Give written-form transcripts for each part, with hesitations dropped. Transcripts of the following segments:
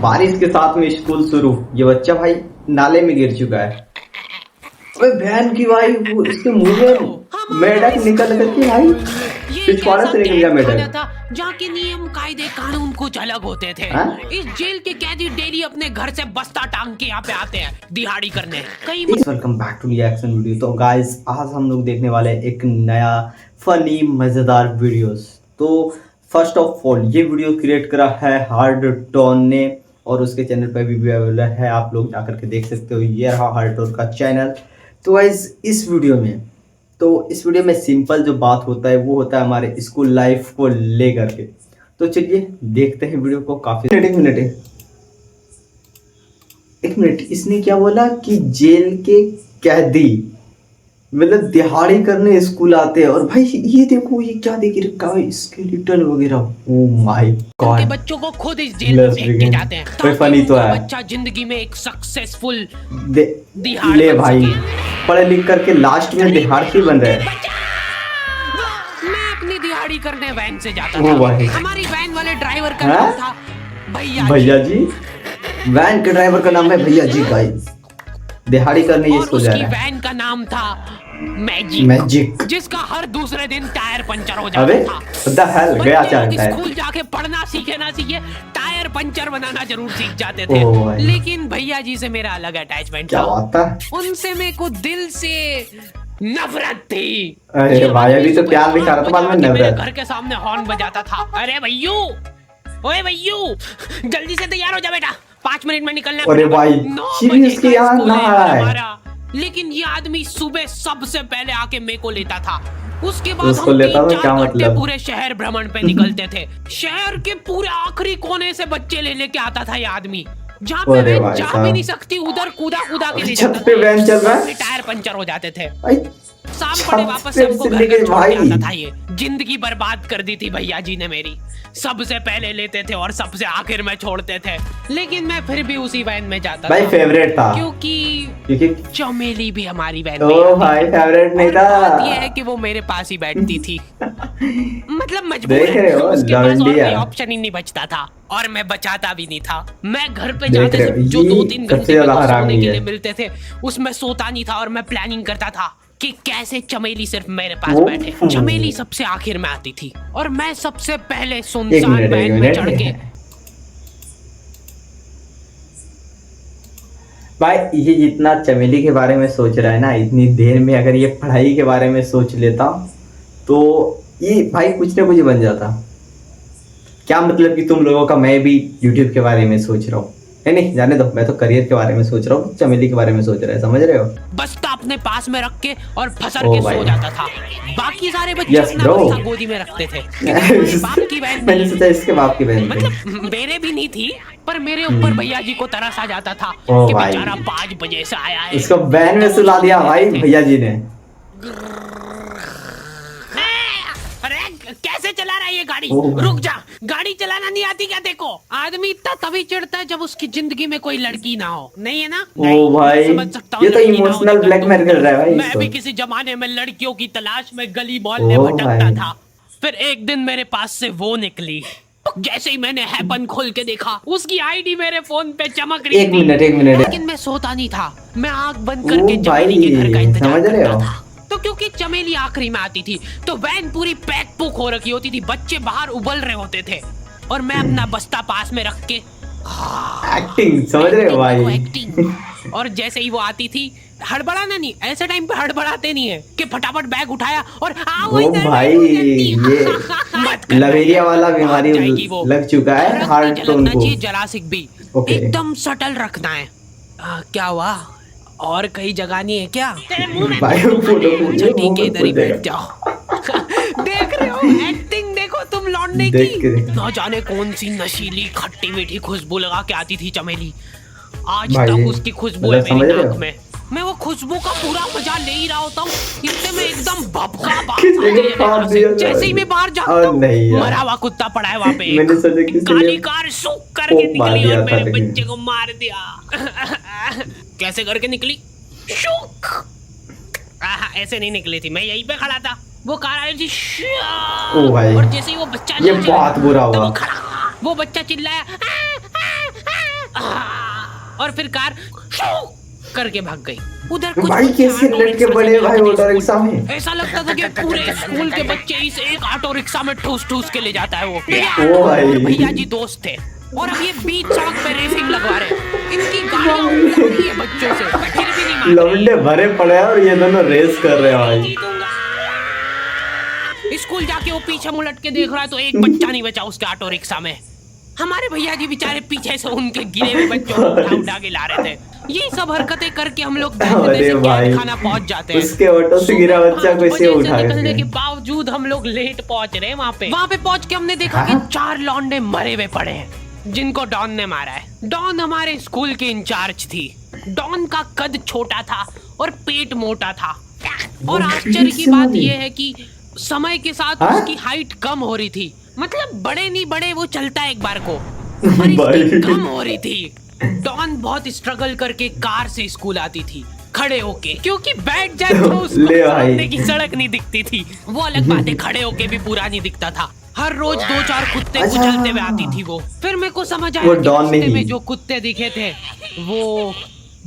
बारिश के साथ में स्कूल शुरू। ये बच्चा भाई नाले में गिर चुका है। अबे बहन की भाई, वो इसके मुंह में मेढक निकल करके भाई पिछवाड़े से निकल गया मेढक। जहाँ के नियम कायदे कानून कुछ अलग होते थे। इस जेल के कैदी डेली अपने घर से बस्ता टांग के यहाँ पे आते हैं दिहाड़ी करने। Welcome back to reaction video. तो गाइस आज हम लोग देखने वाले हैं एक नया फनी मजेदार वीडियोस। तो फर्स्ट ऑफ ऑल ये वीडियो क्रिएट करा है हार्ड टोन ने और उसके चैनल पे भी अवेलेबल है, आप लोग जाकर के देख सकते हो। ये रहा हार्ड टोन का चैनल। तो गाइस इस वीडियो में सिंपल जो बात होता है वो होता है हमारे स्कूल लाइफ को लेकर के। तो चलिए देखते हैं वीडियो को। काफी एक मिनट इसने क्या बोला कि जेल के कैदी मतलब दिहाड़ी करने स्कूल आते हैं। और भाई ये देखो ये क्या देख रखा है, स्केलेटन वगैरह। ओ माय गॉड, के बच्चों को खुद इस जेल में फेंक के जाते हैं कोई फनी तो है। बच्चा जिंदगी में एक सक्सेसफुल दिहाड़ी ले भाई, पढ़े लिख करके लास्ट में दिहाड़ी बन रहे हैं। मैं अपनी दिहाड़ी करने वैन से जाता था। हमारी वैन वाले ड्राइवर का नाम था भैया जी। वैन के ड्राइवर का नाम है भैया जी। गाइस दिहाड़ी करने ये स्कूल जा रहा है। उसकी वैन का नाम था मैजिक, जिसका हर दूसरे दिन टायर पंचर हो जाता था। What the hell? गया स्कूल जाके पढ़ना सीखे ना सीखे टायर पंचर बनाना जरूर सीख जाते थे। लेकिन भैया जी से मेरा अलग अटैचमेंट था। उनसे मेरे को दिल से नफरत थी। अरे भाई अभी तो प्यार दिखा रहा था, बाद में नफरत। घर के सामने हॉर्न बजाता था। अरे भैयू, ओए भैयू जल्दी से तैयार हो जा बेटा, 5 मिनट में निकलना। अरे भाई सीरियसली यार ना है। लेकिन ये आदमी सुबह सबसे पहले आके मेरे को लेता था। उसके बाद हम 3-4 घंटे पूरे शहर भ्रमण पे निकलते थे। शहर के पूरे आखिरी कोने से बच्चे ले लेके आता था ये आदमी। जहाँ पे वैन जा भी नहीं सकती उधर कूदा के ले जाता था। वैन चल रहा है, टायर पंचर हो जाते थे। शाम छत पड़े वापस पे हमको घर छोड़ के आता था। ये जिंदगी बर्बाद कर दी थी भैया जी ने मेरी। सबसे पहले लेते थे और सबसे आखिर में छोड़ते थे। लेकिन मैं फिर भी उसी वैन में जाता भाई था। फेवरेट था क्योंकि चमेली भी हमारी वैन में ओ भाई फेवरेट नहीं था। बात ये है कि वो मेरे पास ही बैठती थी। मतलब मजबूर देख रहे हो, उसके पास और कोई ऑप्शन ही नहीं बचता था और मैं बचाता भी नहीं था। मैं घर पे जाते थे जो 2-3 घंटे सोने के लिए मिलते थे उसमें सोता नहीं था और मैं प्लानिंग करता था कि कैसे चमेली सिर्फ मेरे पास बैठे। चमेली सबसे आखिर में आती थी और मैं सबसे पहले सुनसान वैन में चढ़ के। भाई ये जितना चमेली के बारे में सोच रहा है ना, इतनी देर में अगर ये पढ़ाई के बारे में सोच लेता तो ये भाई कुछ ना कुछ बन जाता। क्या मतलब कि तुम लोगों का मैं भी यूट्यूब के बारे में सोच रहा हूँ। नहीं जाने दो, मैं तो करियर के बारे में सोच रहा हूँ, चमेली के बारे में सोच रहा है, समझ रहे हो। बस्ता अपने पास में रख के और फसर के सो जाता था। बाकी सारे बच्चे अपना बस्ता गोदी में रखते थे। बाप की बहन मैंने सोचा इसके बाप की बहन मतलब मेरे भी नहीं थी, पर मेरे ऊपर भैया जी को तरस आ जाता था कि बेचारा 5 बजे से आया है। इसको वैन में सुला दिया भाई भैया जी ने। कैसे चला रहा है ये गाड़ी? रुक जा, गाड़ी चलाना नहीं आती क्या? देखो आदमी इतना तभी चिढ़ता है जब उसकी जिंदगी में कोई लड़की ना हो। नहीं है ना? ओ भाई ये तो इमोशनल ब्लैकमेल कर रहा है भाई। मैं भी किसी जमाने में लड़कियों की तलाश में गली मोहल्ले भटकता था। फिर एक दिन मेरे पास से वो निकली। जैसे ही मैंने हैपन खोल के देखा उसकी आईडी मेरे फोन पे चमक रही थी। एक मिनट लेकिन मैं सोता नहीं था, मैं आंख बंद करके चमेली के घर का इंतजार करता था। तो क्योंकि चमेली आखिरी में आती थी तो वैन पूरी पैक पुक हो रखी होती थी, बच्चे बाहर उबल रहे होते थे और मैं अपना बस्ता पास में रख के एक्टिंग समझ रहे हो भाई। एक्टिंग। और जैसे ही वो आती थी, हड़बड़ाना नहीं, ऐसे टाइम पे हड़बड़ाते नहीं है कि फटाफट बैग उठाया और आओ इधर। भाई ये लवेरिया वाला बीमारी लग चुका है हार्ट टोन को। जरासिक भी एकदम सटल रखना है। क्या हुआ? और कहीं जगह नहीं है क्या? तेरे मुंह में ठीक है, इधर ही बैठ जाओ। देख रहे हो एक्टिंग? देखो तुम लौंडे की। ना जाने कौन सी नशीली खट्टी मीठी खुशबू लगा के आती थी चमेली। आज तक उसकी खुशबू है मेरी नाक में। मैं वो खुशबू का पूरा मजा ले ही रहा होता हूँ, इससे मैं एकदम भभका बाहर। जैसे ही मैं बाहर जाता हूँ मरा हुआ कुत्ता पड़ा है वहाँ पे। काली कार सूख करके निकली और मेरे बच्चे को मार दिया। कैसे करके निकली? शुक। ऐसे नहीं निकली थी, मैं यहीं पे खड़ा था, वो कार आई थी और जैसे ही वो बच्चा ये बहुत बुरा हुआ। वो बच्चा चिल्लाया और फिर कार करके भाग गई। उधर कुछ भाई कैसे लड़के बड़े भाई ऑटो रिक्शा में, ऐसा लगता था कि पूरे स्कूल के बच्चे इस एक ऑटो रिक्शा में ठूस ठूस के ले जाता है वो। ओ भाई भैया जी दोस्त थे और अब ये बीच सड़क पे रेसिंग लगवा रहे हैं। इनकी गाड़ियां उड़ रही है बच्चों से, फिर भी नहीं मान रहे। लौंडे भरे पड़े हैं और ये दोनों रेस कर रहे हैं भाई। स्कूल जाके वो पीछे मुलट के देख रहा है तो एक बच्चा नहीं बचा उसके ऑटो रिक्शा में। हमारे भैया जी बेचारे पीछे से उनके गिरे हुए बच्चों को उठा उठा के ला रहे थे। ये सब हरकतें करके हम लोग खाना पहुंच जाते हैं। उसके ऑटो से गिरा बच्चा को इसे उठा निकलने के बावजूद हम लोग लेट पहुंच रहे हैं वहाँ पे पहुंच के हमने देखा कि 4 लौंडे मरे हुए पड़े हैं जिनको डॉन ने मारा है। डॉन हमारे स्कूल की इंचार्ज थी। डॉन का कद छोटा था और पेट मोटा था और आश्चर्य की बात यह है कि समय के साथ उसकी हाइट कम हो रही थी। मतलब बड़े नहीं बड़े वो चलता एक बार को, हमारी कम हो रही थी। डॉन बहुत स्ट्रगल करके कार से स्कूल आती थी खड़े होके, क्योंकि बैठ जाए तो उसको सामने की सड़क नहीं दिखती थी। वो अलग बात है, खड़े होके भी पूरा नहीं दिखता था। हर रोज 2-4 कुत्ते कुचलते हुए आती थी वो। फिर मेरे को समझ आया कि रास्ते में जो कुत्ते दिखे थे वो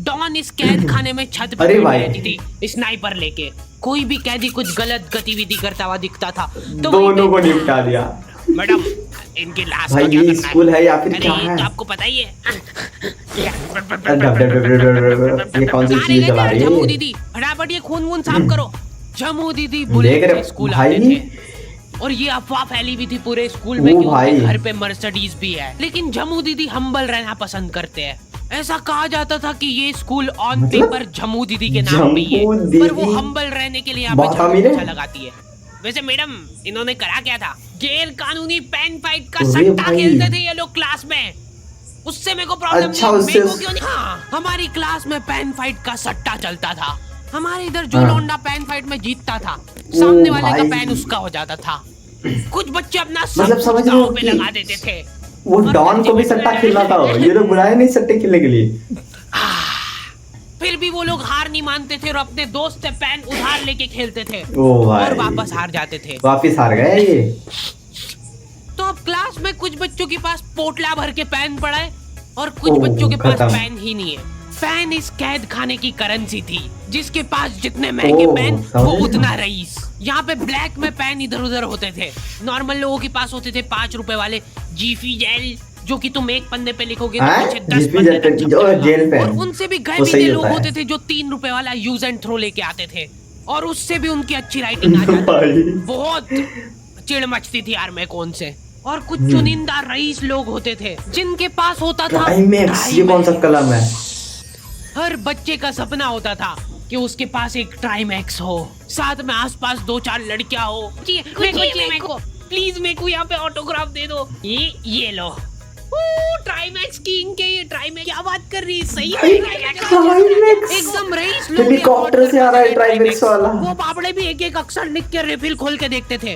डॉन इस कैद खाने में छत पर रहती थी स्नाइपर लेके। कोई भी कैदी कुछ गलत गतिविधि करता हुआ दिखता था तो दोनों को निपटा दिया। मैडम इनकी लाश भाई ये स्कूल है या फिर क्या है? आपको पता ही है। ये कौन सी चीज चला रही है? जम्मू दीदी फटाफट ये खून वून साफ करो। जम्मू दीदी बुलेट से स्कूल आते थे और ये अफवाह फैली हुई थी पूरे स्कूल में कि उनके घर पे मर्सिडीज भी है। लेकिन जम्मू दीदी हम्बल रहना पसंद करते हैं। ऐसा कहा जाता था कि ये स्कूल ऑन पेपर जम्मू दीदी के नाम पे है, पर वो हम्बल रहने के लिए यहाँ पे जम्मू अच्छा लगाती है। वैसे मैडम इन्होंने करा क्या था? गैर कानूनी पेन फाइट का सट्टा खेलते थे ये लोग क्लास में। उससे मेरे को प्रॉब्लम नहीं, मेरे को क्यों नहीं? हाँ, हमारी क्लास में पेन फाइट का सट्टा चलता था। हमारे इधर जो लौंडा पेन फाइट में जीतता था सामने वाले का पेन उसका हो जाता था। कुछ बच्चे अपना मतलब समझ लो पे लगा देते थे। वो डॉन को भी सट्टा खेलना था। ये लोग बुलाए नहीं सट्टे खेलने के लिए। फिर भी वो लोग हार नहीं मानते थे और अपने दोस्त से पेन उधार लेके खेलते थे और वापस हार जाते थे। वापस हार गए ये। तो अब क्लास में कुछ बच्चों के पास पोटला भर के पेन पड़ा है और कुछ बच्चों के पास पेन ही नहीं है। पेन इस कैद खाने की करेंसी थी। जिसके पास जितने महंगे पेन वो उतना रईस। यहाँ पे ब्लैक में पेन इधर उधर होते थे। नॉर्मल लोगों के पास होते थे 5 रुपए वाले जीफी जेल, जो कि तुम एक पन्ने पे लिखोगे तो पीछे 10 पन्ने तक छप जाएगा। और उनसे भी गए लोग होते थे जो 3 रुपए वाला यूज एंड थ्रो लेके आते थे और उससे भी उनकी अच्छी राइटिंग आ जाती। बहुत चिढ़ मचती थी यार मैं कौन से। और कुछ चुनिंदा रईस लोग होते थे जिनके पास होता था ये कौन सा कलम है? हर बच्चे का सपना होता था कि उसके पास एक ट्राइमैक्स हो, साथ में आसपास 2-4 लड़कियां हो। मेरे को प्लीज मेरे को यहाँ पे ऑटोग्राफ दे दो। ये लो ट्राइमैक्स किंग के। ये ट्राइमैक्स क्या बात कर रही है? सही है एकदम रईस लोग। हेलीकॉप्टर से आ रहा है ट्राइमैक्स वाला। वो बाबड़े भी एक अक्षर लिख के रिफिल खोल के देखते थे।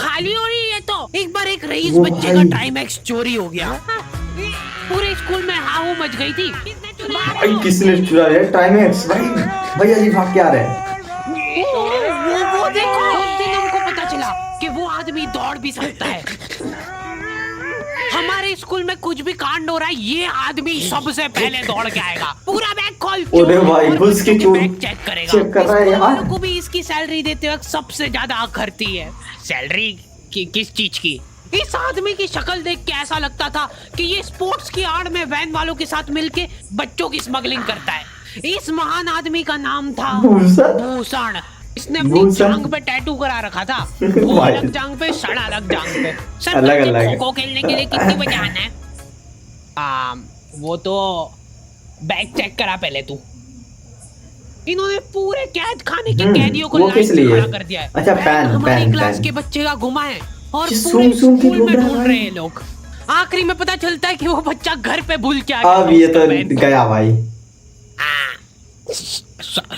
खाली हो रही है तो एक बार एक रईस बच्चे का ट्राइमैक्स चोरी हो गया। पूरे स्कूल में हाहू मच गई थी। भाई किसने चुरा लिया ट्राइमैक्स? भाई भैया जी भाग के आ रहे हैं। वो देखो उस दिन हमको पता चला कि वो आदमी दौड़ भी सकता है। हमारे स्कूल में कुछ भी कांड हो रहा है ये आदमी सबसे पहले दौड़ के आएगा। पूरा बैग खोल अरे भाई घुस के बैग चेक करेगा। चेक कर रहा है यार। को भी इसकी सैलरी देते वक्त सबसे ज्यादा आखरती है। सैलरी किस चीज की? इस आदमी की शक्ल देख के ऐसा लगता था कि ये स्पोर्ट्स की आड़ में वैन वालों के साथ मिलके बच्चों की स्मगलिंग करता है। इस महान आदमी का नाम था भूषण। इसने अपनी जांग पे टैटू करा रखा था। वो अलग जांग पे, सड़ अलग जांग पे। सर अलग खो-खो खेलने के लिए कितनी बजे आना है? वो तो बैग चेक करा पहले तू। इन्होंने पूरे कैद खाने के कैदियों को लाइन से खड़ा कर दिया है। अच्छा हमारी क्लास के बच्चे का गुमा है और पूरे स्कूल में ढूंढ रहे हैं लोग। आखिरी में पता चलता है कि वो बच्चा घर पे भूल के आ गया। अब ये तो गया भाई।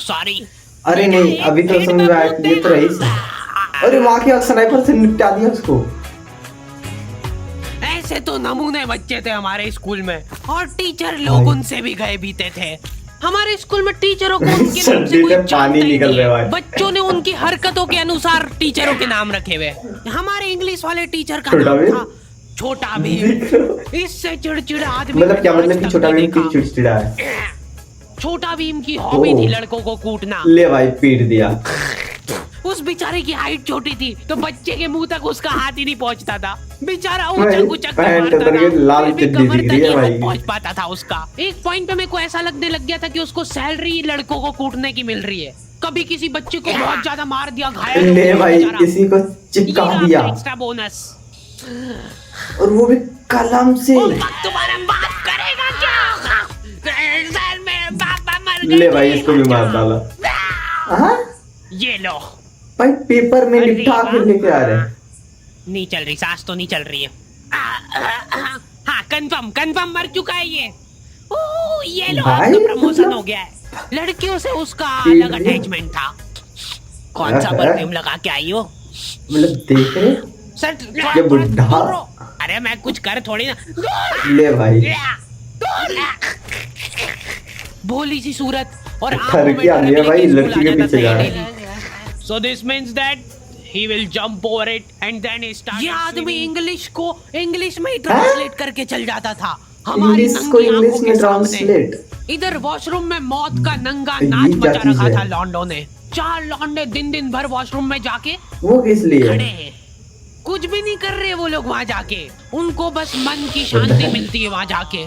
सॉरी। अरे नहीं अभी तो समझ आया ये तो रईस। अरे वहाँ के स्नाइपर से निपटा दिया उसको। ऐसे तो नमूने बच्चे थे हमारे स्कूल में और टीचर लोग उनसे भी गए बीते थे। हमारे स्कूल में टीचरों को उनके नाम से कोई पानी निकल रहा है। बच्चों ने उनकी हरकतों के अनुसार टीचरों के नाम रखे हुए। हमारे इंग्लिश वाले टीचर का नाम था छोटा भीम। इससे चिड़चिड़ा आदमी मतलब क्या मतलब कि आज तक छोटा नहीं भीम की देखा। चिड़चिड़ा है? छोटा भीम की हॉबी ओह। थी लड़कों को कूटना। ले भाई पीट दिया। उस बेचारे की हाइट छोटी थी तो बच्चे के मुंह तक उसका हाथ ही नहीं पहुंचता था। बेचारा ऊंचा भाई, कुचक पैंट मारता उतर था, के लाल फिर भी चड्डी कमर दिख तक रही है ही भाई हाथ की। पहुंच पाता था उसका। एक पॉइंट पे मेरे को ऐसा लगने लग गया था कि उसको सैलरी लड़कों को कूटने की मिल रही है। कभी किसी बच्चे को बहुत ज्यादा मार दिया, घायल हो ले गया भाई बेचारा, किसी को चिपका ये दिया, आपका एक्स्ट्रा बोनस। और वो भी कलम से। तुम्हारा बाप करेगा क्या? सर मेरे पापा मर गए। ले भाई इसको भी मार डाला। हाँ ये लो। भाई पेपर में लिखा के लेके आ रहे हैं। नहीं चल रही, सांस तो नहीं चल रही है। हाँ कंफर्म मर चुका है ये। ओह ये लो, भाई, आपका प्रमोशन मतलब- हो गया है। लड़कियों से उसका ठीक अलग है। अटैचमेंट था। कौन सा परफ्यूम लगा के आई हो? मतलब देख रहे सर ये बुढ़ा। अरे मैं कुछ कर थोड़ी ना। ले भाई भोली सी सूरत और घर की आ गई है भाई, लड़की के पीछे जा रहा है। So this means that he will jump over it and then he started. ये आदमी इंग्लिश में ही ट्रांसलेट करके चल जाता था हमारी इंग्लिश को नंगी इंग्लिश आंखों में के सामने। ट्रांसलेट। इधर वॉशरूम में मौत का नंगा ये नाच क्या मचा चीज रखा है? था लॉन्डो ने। 4 लॉन्डे दिन भर वॉशरूम में जाके वो किस लिए? खड़े हैं, कुछ भी नहीं कर रहे वो लोग वहाँ जाके। उनको बस मन की शांति मिलती है वहाँ जाके।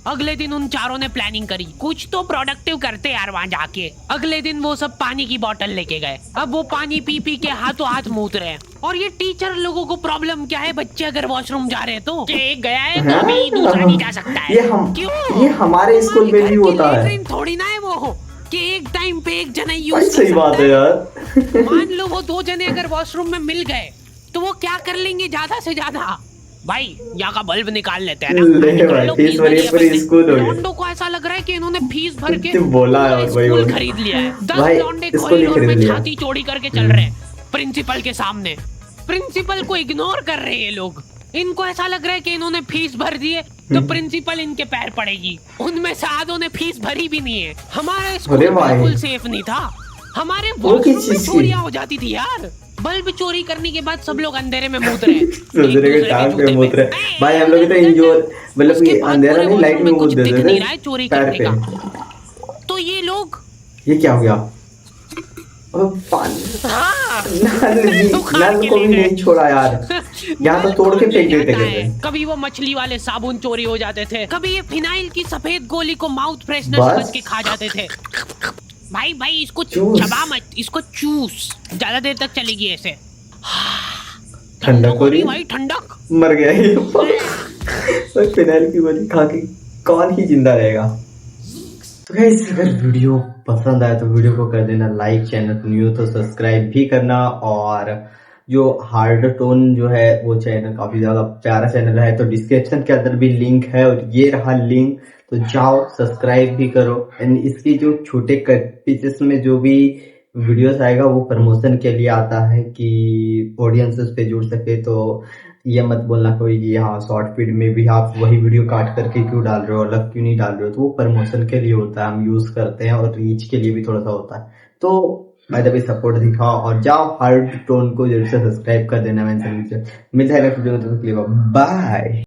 अगले दिन उन चारों ने प्लानिंग करी, कुछ तो प्रोडक्टिव करते यार वहाँ जाके। अगले दिन वो सब पानी की बोतल लेके गए। अब वो पानी पी पी के हाथों हाथ मूत रहे हैं। और ये टीचर लोगों को प्रॉब्लम क्या है, बच्चे अगर वॉशरूम जा रहे हैं तो कि एक गया है तो अभी दूसरा नहीं जा सकता है। ये हमारे स्कूल में भी होता है। लेट्रिन थोड़ी ना है वो कि एक टाइम पे एक जना भाई यूज कर सही बात सकता है है। यार। मान लो वो 2 जने अगर वॉशरूम में मिल गए तो वो क्या कर लेंगे ज्यादा से ज्यादा? भाई यहाँ का बल्ब निकाल लेते हैं ना। ले निकाल भाई लो, फीस फीस भरी भरी है पूरी अपने। स्कूल हो गई। लॉन्डो को ऐसा लग रहा है कि इन्होंने फीस भर के तो बोला है पूरा भाई स्कूल वो। खरीद लिया है। 10 भाई, लॉन्डे इसको नहीं कॉरिडोर में खरीद लिया। छाती चौड़ी करके चल रहे हैं प्रिंसिपल के सामने। प्रिंसिपल को इग्नोर कर रहे हैं ये लोग। इनको ऐसा लग रहा है कि इन्होंने फीस भर दी है तो प्रिंसिपल इनके पैर पड़ेगी। उनमें से आधों ने फीस भरी भी नहीं है। हमारा स्कूल अरे भाई। बिल्कुल सेफ नहीं था। हमारे वो किस वॉशरूम में चीज की? चोरियां हो जाती थी यार। बल्ब चोरी करने के बाद सब लोग अंधेरे में मूत रहे दूसरे के टांग पे मूत रहे। भाई हम लोग तो इंजोर मतलब कि अंधेरा नहीं, लाइट में मूत देते नहीं रहा है थे चोरी पैर करने पे। का। तो ये लोग ये क्या हो गया? अब पानी नल को भी नहीं छोड़ा यार। यहाँ तो तोड़ के फेंक देते थे। कभी वो मछली वाले साबुन चोरी हो जाते थे, कभी ये फिनाइल की सफेद गोली को माउथ फ्रेशनर बस। समझ के खा जाते थे। भाई इसको चूस। चबा मत, इसको चूस। ज्यादा देर तक चलेगी ऐसे। ठंडक हो रही है। भाई ठंडक। मर गया ये। भाई फिनाइल की गोली खा के कौन ही जिंदा रहेगा? तो गाइस अगर वीडियो पसंद आए तो वीडियो को कर देना लाइक, चैनल पर न्यू तो सब्सक्राइब भी करना। और जो हार्ड टोन जो है वो चैनल काफी ज्यादा प्यारा चैनल है, तो डिस्क्रिप्शन के अंदर भी लिंक है और ये रहा लिंक, तो जाओ सब्सक्राइब भी करो। एंड इसकी जो छोटे कट पीसेस में जो भी वीडियोस आएगा वो प्रमोशन के लिए आता है कि ऑडियंस उस पे जुड़ सके। तो ये मत बोलना कोई कि हाँ शॉर्ट फीड में भी आप वही वीडियो काट करके क्यों डाल रहे हो, अलग क्यों नहीं डाल रहे हो। तो वो प्रमोशन के लिए होता है, हम यूज करते हैं, और रीच के लिए भी थोड़ा सा होता है। तो बाय द वे सपोर्ट दिखाओ और जाओ हार्ड टोन को जरूर से सब्सक्राइब कर देना। मैं मिलता है नेक्स्ट वीडियो में, बाय।